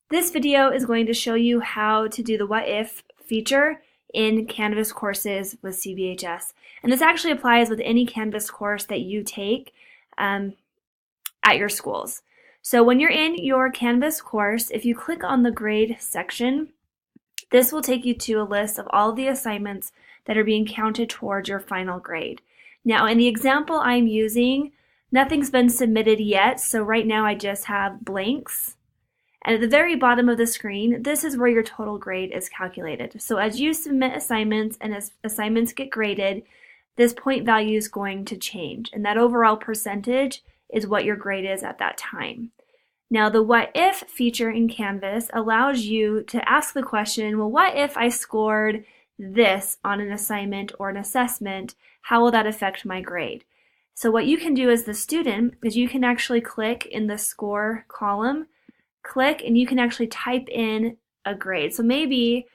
This video is going to show you how to do the what if feature in Canvas courses with CBHS. And this actually applies with any Canvas course that you take at your schools. So when you're in your Canvas course, if you click on the grade section, this will take you to a list of all of the assignments that are being counted towards your final grade. Now in the example I'm using, nothing's been submitted yet, so right now I just have blanks. And at the very bottom of the screen, this is where your total grade is calculated. So as you submit assignments and as assignments get graded, this point value is going to change. And that overall percentage is what your grade is at that time. Now the what if feature in Canvas allows you to ask the question, well, what if I scored this on an assignment or an assessment? How will that affect my grade? So what you can do as the student is you can actually click in the score column, click, and you can actually type in a grade. So maybe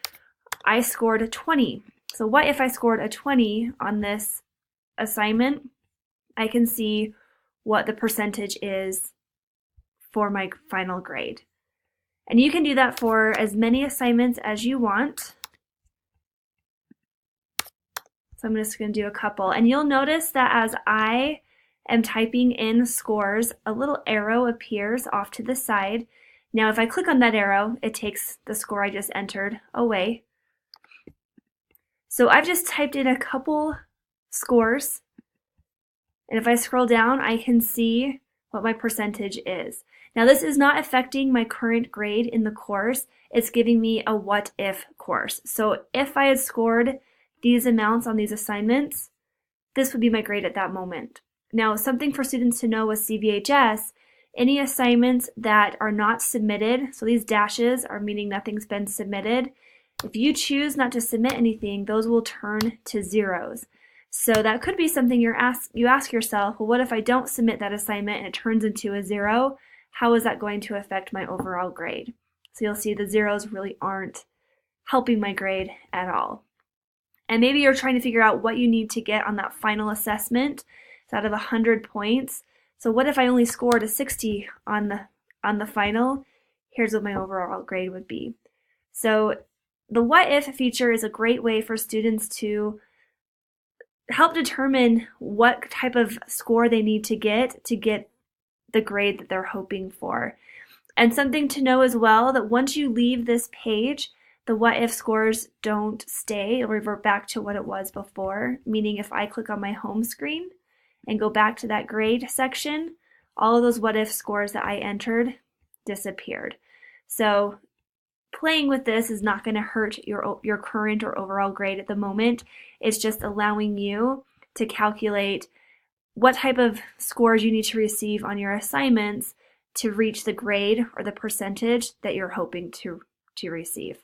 I scored a 20. So what if I scored a 20 on this assignment? I can see what the percentage is for my final grade. And you can do that for as many assignments as you want. So I'm just going to do a couple. And you'll notice that as I am typing in scores, a little arrow appears off to the side. Now if I click on that arrow, it takes the score I just entered away. So I've just typed in a couple scores, and if I scroll down, I can see what my percentage is. Now this is not affecting my current grade in the course, it's giving me a what if course. So if I had scored these amounts on these assignments, this would be my grade at that moment. Now something for students to know with CBHS, any assignments that are not submitted, so these dashes are meaning nothing's been submitted. If you choose not to submit anything, those will turn to zeros. So that could be something you ask yourself, well, what if I don't submit that assignment and it turns into a zero? How is that going to affect my overall grade? So you'll see the zeros really aren't helping my grade at all. And maybe you're trying to figure out what you need to get on that final assessment. It's out of 100 points. So what if I only scored a 60 on the final? Here's what my overall grade would be. So the what if feature is a great way for students to help determine what type of score they need to get the grade that they're hoping for. And something to know as well, that once you leave this page, the what if scores don't stay. It'll revert back to what it was before, meaning if I click on my home screen and go back to that grade section, all of those what if scores that I entered disappeared. So playing with this is not going to hurt your current or overall grade at the moment. It's just allowing you to calculate what type of scores you need to receive on your assignments to reach the grade or the percentage that you're hoping to receive.